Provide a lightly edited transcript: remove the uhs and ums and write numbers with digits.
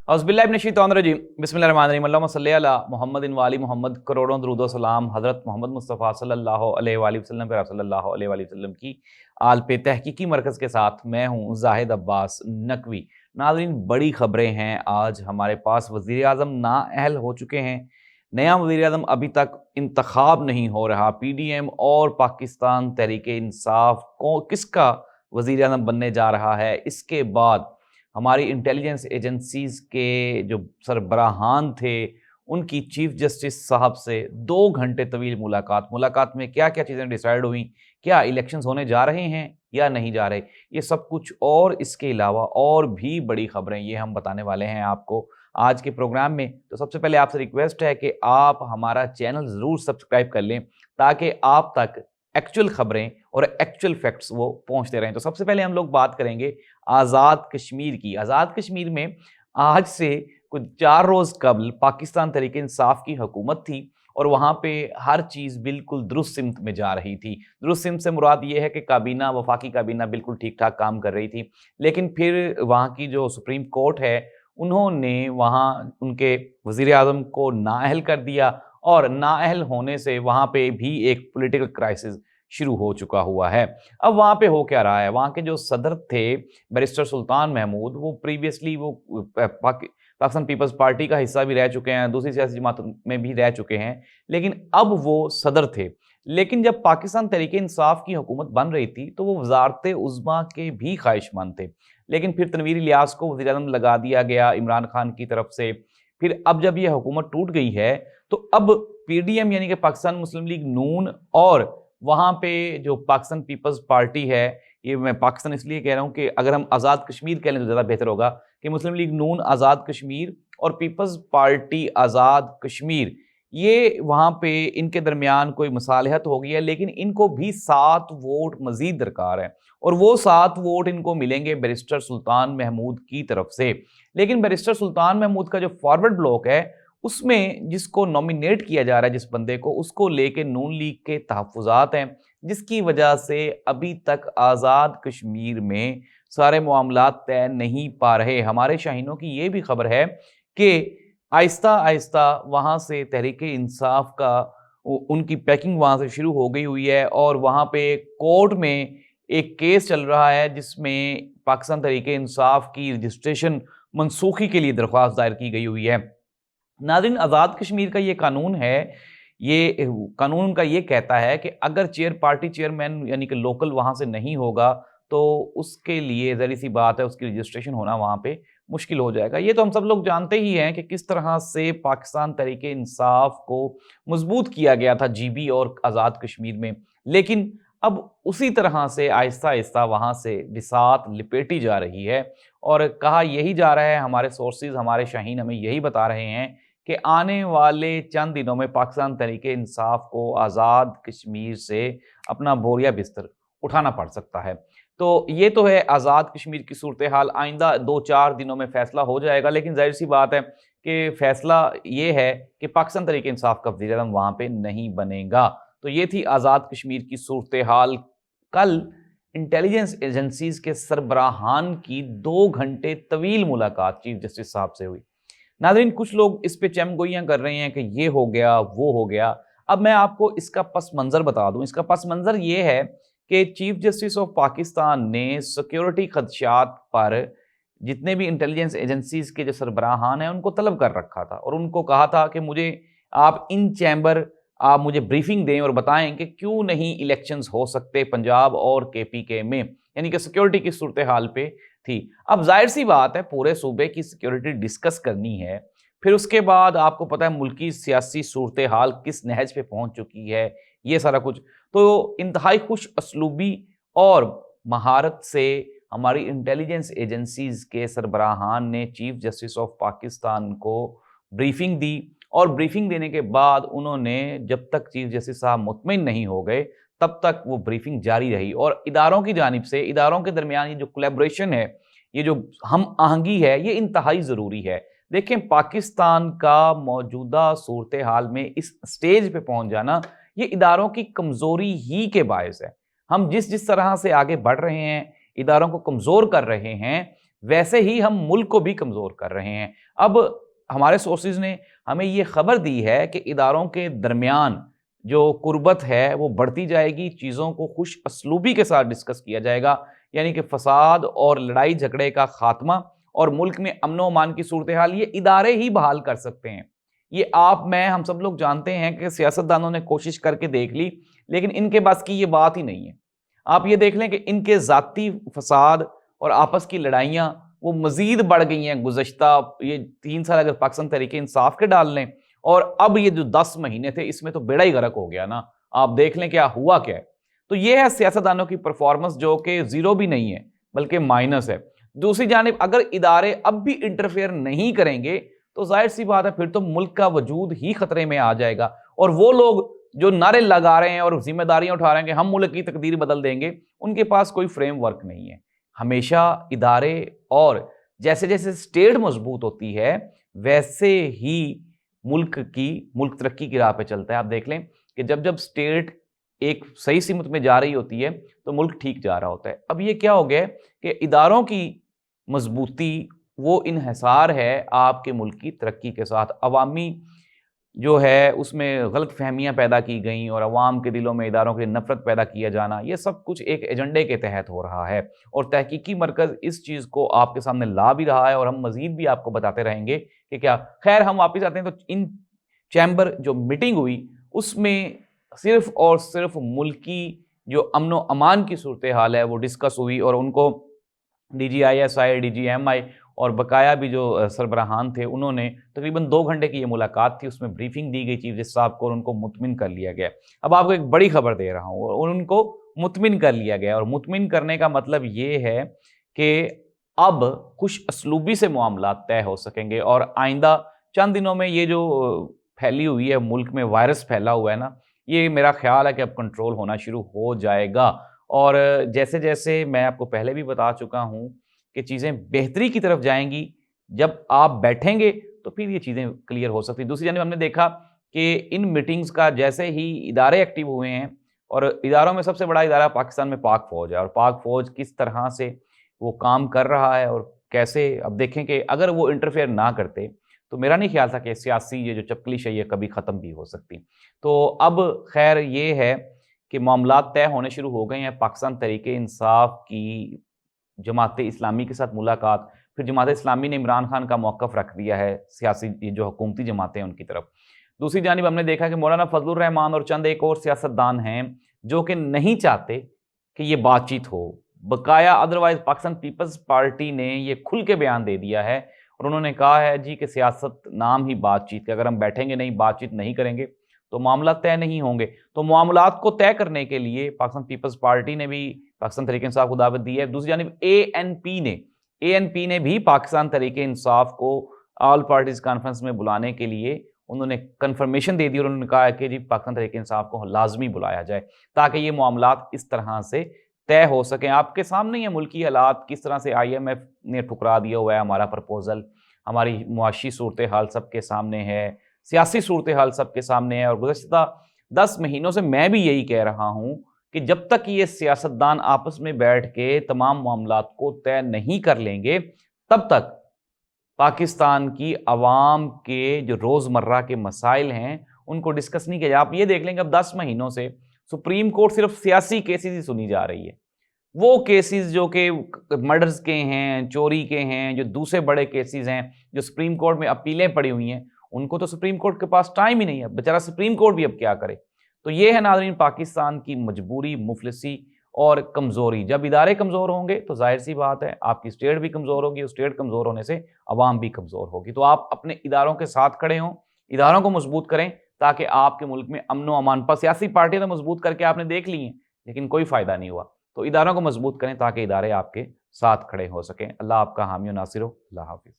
औज़ुबिल्लाहिमिनश्शैतानिर्रजीम बिस्मिल्लाहिर्रहमानिर्रहीम अल्लाहुम्मा सल्लि अला मुहम्मदिन व आलि मुहम्मद। करोड़ों दरूद व सलाम हज़रत मोहम्मद मुस्तफ़ा सल्लल्लाहु अलैहि वसल्लम पे सल्लल्लाहु अलैहि वसल्लम की आल पे तहकीकी मरकज़ के साथ मैं हूँ ज़ाहिद अब्बास नकवी। नाज़रीन, बड़ी ख़बरें हैं आज हमारे पास। वज़ीर-ए-आज़म नाअहल हो चुके हैं। नया वज़ीर-ए-आज़म अभी तक इंतख़ाब नहीं हो रहा। पीडीएम और पाकिस्तान तहरीक-ए-इंसाफ़ को किसका वज़ीर-ए-आज़म बनने जा रहा है, इसके बाद हमारी इंटेलिजेंस एजेंसीज़ के जो सरबराहान थे उनकी चीफ जस्टिस साहब से 2 घंटे तवील मुलाकात में क्या-क्या चीज़ें डिसाइड हुई, क्या इलेक्शंस होने जा रहे हैं या नहीं जा रहे, ये सब कुछ और इसके अलावा और भी बड़ी खबरें ये हम बताने वाले हैं आपको आज के प्रोग्राम में। तो सबसे पहले आपसे रिक्वेस्ट है कि आप हमारा चैनल ज़रूर सब्सक्राइब कर लें ताकि आप तक एक्चुअल खबरें और एक्चुअल फैक्ट्स वो पहुंचते रहें। तो सबसे पहले हम लोग बात करेंगे आज़ाद कश्मीर की। आज़ाद कश्मीर में आज से कुछ 4 रोज़ कबल पाकिस्तान तहरीक-ए-इंसाफ़ की हुकूमत थी और वहाँ पे हर चीज़ बिल्कुल दुरुस्त सिमत में जा रही थी। दुरुस्त सिमत से मुराद ये है कि काबीना, वफाकी काबीना बिल्कुल ठीक-ठाक काम कर रही थी। लेकिन फिर वहाँ की जो सुप्रीम कोर्ट है, उन्होंने वहाँ उनके वज़ीर-ए-आज़म को नाअहल कर दिया और नाअहल होने से वहाँ पे भी एक पॉलिटिकल क्राइसिस शुरू हो चुका हुआ है। अब वहाँ पे हो क्या रहा है, वहाँ के जो सदर थे बैरिस्टर सुल्तान महमूद, वो प्रीवियसली वो पाकिस्तान पीपल्स पार्टी का हिस्सा भी रह चुके हैं, दूसरी सियासी जमातों में भी रह चुके हैं, लेकिन अब वो सदर थे। लेकिन जब पाकिस्तान तहरीक-ए-इंसाफ़ की हुकूमत बन रही थी तो वो वज़ारत उज़्मा के भी ख्वाहिशमंद थे। लेकिन फिर तनवीर इलियास को वज़ीर-ए-आज़म लगा दिया गया इमरान खान की तरफ से। फिर अब जब ये हुकूमत टूट गई है तो अब पीडीएम यानी कि पाकिस्तान मुस्लिम लीग नून और वहाँ पे जो पाकिस्तान पीपल्स पार्टी है, ये मैं पाकिस्तान इसलिए कह रहा हूँ कि अगर हम आज़ाद कश्मीर कह लें तो ज़्यादा बेहतर होगा कि मुस्लिम लीग नून आज़ाद कश्मीर और पीपल्स पार्टी आज़ाद कश्मीर, ये वहाँ पे इनके दरमियान कोई मसालहत हो गई है, लेकिन इनको भी 7 वोट मज़ीद दरकार है और वो 7 वोट इनको मिलेंगे बैरिस्टर सुल्तान महमूद की तरफ से। लेकिन बैरिस्टर सुल्तान महमूद का जो फॉरवर्ड ब्लॉक है, उसमें जिसको नॉमिनेट किया जा रहा है, जिस बंदे को, उसको लेके नून लीग के तहफ़्फ़ुज़ात हैं, जिसकी वजह से अभी तक आज़ाद कश्मीर में सारे मामलात तय नहीं पा रहे। हमारे शाहीनों की ये भी खबर है कि आहिस्ता-आहिस्ता वहाँ से तहरीक-ए-इंसाफ़ का उनकी पैकिंग वहाँ से शुरू हो गई हुई है और वहाँ पे कोर्ट में एक केस चल रहा है जिसमें पाकिस्तान तहरीक-ए-इंसाफ़ की रजिस्ट्रेशन मनसूखी के लिए दरख्वास्त दायर की गई हुई है। नाज़रीन, आज़ाद कश्मीर का ये कानून है, ये कानून का ये कहता है कि अगर पार्टी चेयरमैन यानी कि लोकल वहाँ से नहीं होगा तो उसके लिए ज़ाहिर-सी बात है उसकी रजिस्ट्रेशन होना वहाँ पे मुश्किल हो जाएगा। ये तो हम सब लोग जानते ही हैं कि किस तरह से पाकिस्तान तहरीक-ए-इंसाफ़ को मज़बूत किया गया था जीबी और आज़ाद कश्मीर में। लेकिन अब उसी तरह से आहिस्ता-आहिस्ता वहाँ से बिसात लिपेटी जा रही है और कहा यही जा रहा है, हमारे सोर्सेज़, हमारे शाहीन हमें यही बता रहे हैं कि आने वाले चंद दिनों में पाकिस्तान तहरीक-ए-इंसाफ़ को आज़ाद कश्मीर से अपना बोरिया बिस्तर उठाना पड़ सकता है। तो ये तो है आज़ाद कश्मीर की सूरत-ए-हाल। आइंदा 2-4 दिनों में फ़ैसला हो जाएगा, लेकिन ज़ाहिर-सी बात है कि फ़ैसला ये है कि पाकिस्तान तहरीक-ए-इंसाफ़ का वज़ीर-ए-आज़म वहाँ पे नहीं बनेगा। तो ये थी आज़ाद कश्मीर की सूरत-ए-हाल। कल इंटेलिजेंस एजेंसीज़ के सरबराहान की 2 घंटे तवील मुलाकात चीफ जस्टिस साहब से हुई। नाज़रीन, कुछ लोग इस पे चमगोइयाँ कर रहे हैं कि ये हो गया, वो हो गया। अब मैं आपको इसका पस मंज़र बता दूँ। इसका पस मंज़र ये है कि चीफ जस्टिस ऑफ पाकिस्तान ने सिक्योरिटी खदशात पर जितने भी इंटेलिजेंस एजेंसीज़ के जो सरबराहान हैं, उनको तलब कर रखा था और उनको कहा था कि मुझे आप इन चैम्बर आप मुझे ब्रीफिंग दें और बताएँ कि क्यों नहीं इलेक्शंस हो सकते पंजाब और केपीके में, यानी कि सिक्योरिटी की सूरत-ए-हाल पे थी। अब ज़ाहिर-सी बात है पूरे सूबे की सिक्योरिटी डिस्कस करनी है, फिर उसके बाद आपको पता है मुल्की सियासी सूरत-ए-हाल किस नहज पे पहुँच चुकी है, ये सारा कुछ। तो इंतहाई खुश असलूबी और महारत से हमारी इंटेलिजेंस एजेंसीज़ के सरबराहान ने चीफ जस्टिस ऑफ पाकिस्तान को ब्रीफिंग दी और ब्रीफिंग देने के बाद उन्होंने, जब तक चीफ जस्टिस साहब मुतमिन नहीं हो गए, तब तक वो ब्रीफिंग जारी रही और इदारों की जानिब से, इदारों के दरमियान ये जो कोलैबोरेशन है, ये जो हम आहंगी है, ये इंतहाई ज़रूरी है। देखें, पाकिस्तान का मौजूदा सूरत-ए-हाल में इस स्टेज पे पहुँच जाना, ये इदारों की कमज़ोरी ही के बायस है। हम जिस तरह से आगे बढ़ रहे हैं, इदारों को कमज़ोर कर रहे हैं, वैसे ही हम मुल्क को भी कमज़ोर कर रहे हैं। अब हमारे सोर्सेज ने हमें ये खबर दी है कि इदारों के दरमियान जो कुर्बत है वो बढ़ती जाएगी, चीज़ों को खुश असलूबी के साथ डिस्कस किया जाएगा, यानी कि फसाद और लड़ाई झगड़े का खात्मा और मुल्क में अमन व अमान की सूरत हाल ये इदारे ही बहाल कर सकते हैं। ये आप, मैं, हम सब लोग जानते हैं कि सियासतदानों ने कोशिश करके देख ली, लेकिन इनके बस की ये बात ही नहीं है। आप ये देख लें कि इनके ज़ाती फसाद और आपस की लड़ाइयाँ वो मज़ीद बढ़ गई हैं। गुज़श्ता ये 3 साल अगर पाकिस्तान तहरीक-ए-इंसाफ के डाल लें, और अब ये जो 10 महीने थे, इसमें तो बेड़ा ही गर्क हो गया ना। आप देख लें क्या हुआ क्या है। तो ये है सियासतदानों की परफॉर्मेंस, जो कि ज़ीरो भी नहीं है बल्कि माइनस है। दूसरी जानिब अगर इदारे अब भी इंटरफेयर नहीं करेंगे तो जाहिर सी बात है फिर तो मुल्क का वजूद ही खतरे में आ जाएगा, और वो लोग जो नारे लगा रहे हैं और जिम्मेदारियां उठा रहे हैं कि हम मुल्क की तकदीर बदल देंगे, उनके पास कोई फ्रेमवर्क नहीं है। हमेशा इदारे, और जैसे जैसे स्टेट मजबूत होती है वैसे ही मुल्क तरक्की की राह पे चलता है। आप देख लें कि जब जब स्टेट एक सही सिमत में जा रही होती है तो मुल्क ठीक जा रहा होता है। अब ये क्या हो गया कि इदारों की मजबूती वो इन्हिसार है आपके मुल्क की तरक्की के साथ। अवामी जो है उसमें गलत फहमियाँ पैदा की गई और अवाम के दिलों में इदारों की नफरत पैदा किया जाना, ये सब कुछ एक एजेंडे के तहत हो रहा है, और तहकीकी मरकज़ इस चीज़ को आपके सामने ला भी रहा है, और हम मज़ीद भी आपको बताते रहेंगे कि क्या। खैर, हम वापस आते हैं तो इन चैम्बर जो मीटिंग हुई उसमें सिर्फ और सिर्फ मुल्क की जो अमन व अमान की सूरत हाल है वो डिस्कस हुई, और उनको DGISI, DGMI और बकाया भी जो सरबराहान थे उन्होंने तकरीबन 2 घंटे की ये मुलाकात थी, उसमें ब्रीफिंग दी गई चीफ जस्टिस साहब को और उनको मुतमिन कर लिया गया। अब आपको एक बड़ी खबर दे रहा हूँ, और उनको मुतमिन कर लिया गया, और मुतमिन करने का मतलब ये है कि अब खुश असलूबी से मामलात तय हो सकेंगे, और आइंदा चंद दिनों में ये जो फैली हुई है मुल्क में वायरस फैला हुआ है ना, ये मेरा ख्याल है कि अब कंट्रोल होना शुरू हो जाएगा। और जैसे जैसे मैं आपको पहले भी बता चुका हूँ कि चीज़ें बेहतरी की तरफ जाएंगी, जब आप बैठेंगे तो फिर ये चीज़ें क्लियर हो सकती हैं। दूसरी जानिब हमने देखा कि इन मीटिंग्स का जैसे ही इदारे एक्टिव हुए हैं, और इदारों में सबसे बड़ा इदारा पाकिस्तान में पाक फ़ौज है, और पाक फ़ौज किस तरह से वो काम कर रहा है और कैसे, अब देखें कि अगर वो इंटरफेयर ना करते तो मेरा नहीं ख्याल था कि सियासी ये जो चपकलिश है ये कभी ख़त्म भी हो सकती। तो अब खैर ये है कि मामलात तय होने शुरू हो गए हैं। पाकिस्तान तहरीक-ए-इंसाफ की जमात इस्लामी के साथ मुलाकात, फिर जमात इस्लामी ने इमरान खान का मौक़िफ़ रख दिया है सियासी ये जो हुकूमती जमातें हैं उनकी तरफ। दूसरी जानिब हमने देखा कि मौलाना फजलुर रहमान और चंद एक और सियासतदान हैं जो कि नहीं चाहते कि ये बातचीत हो। बकाया अदरवाइज़ पाकिस्तान पीपल्स पार्टी ने ये खुल के बयान दे दिया है, और उन्होंने कहा है जी कि सियासत नाम ही बातचीत के, अगर हम बैठेंगे नहीं, बातचीत नहीं करेंगे तो मामला तय नहीं होंगे। तो मामलात को तय करने के लिए पाकिस्तान पीपल्स पार्टी ने भी पाकिस्तान तहरीक-ए-इंसाफ को दावत दी है। दूसरी जानिब ANP ने भी पाकिस्तान तहरीक-ए-इंसाफ को ऑल पार्टीज कॉन्फ्रेंस में बुलाने के लिए उन्होंने कन्फर्मेशन दे दी, और उन्होंने कहा है कि जी पाकिस्तान तहरीक-ए-इंसाफ को लाजमी बुलाया जाए ताकि ये मामलात इस तरह से तय हो सकें। आपके सामने ये मुल्की हालात किस तरह से IMF ने ठुकरा दिया हुआ है हमारा प्रपोजल, हमारी मुआशी सूरत हाल सबके सामने है, सियासी सूरत हाल सबके सामने है, और गुज़श्ता 10 महीनों से मैं भी यही कह रहा हूँ कि जब तक ये सियासतदान आपस में बैठ के तमाम मामलात को तय नहीं कर लेंगे, तब तक पाकिस्तान की आवाम के जो रोज़मर्रा के मसाइल हैं उनको डिस्कस नहीं किया जाए। आप ये देख लेंगे अब 10 महीनों से सुप्रीम कोर्ट सिर्फ सियासी केसेस ही सुनी जा रही है। वो केसेस जो कि मर्डर्स के हैं, चोरी के हैं, जो दूसरे बड़े केसेस हैं, जो सुप्रीम कोर्ट में अपीलें पड़ी हुई हैं, उनको तो सुप्रीम कोर्ट के पास टाइम ही नहीं है। बेचारा सुप्रीम कोर्ट भी अब क्या करे। तो ये है नाज़रीन पाकिस्तान की मजबूरी, मुफलिसी और कमज़ोरी। जब इदारे कमज़ोर होंगे तो जाहिर सी बात है आपकी स्टेट भी कमज़ोर होगी, उस स्टेट कमज़ोर होने से अवाम भी कमज़ोर होगी। तो आप अपने इदारों के साथ खड़े हों, इदारों को मजबूत करें ताकि आपके मुल्क में अमन व अमान। पर सियासी पार्टियां तो मजबूत करके आपने देख ली हैं लेकिन कोई फ़ायदा नहीं हुआ। तो इदारों को मजबूत करें ताकि इदारे आपके साथ खड़े हो सकें। अल्लाह आपका हामी व नासिर हो। अल्लाह हाफ़िज़।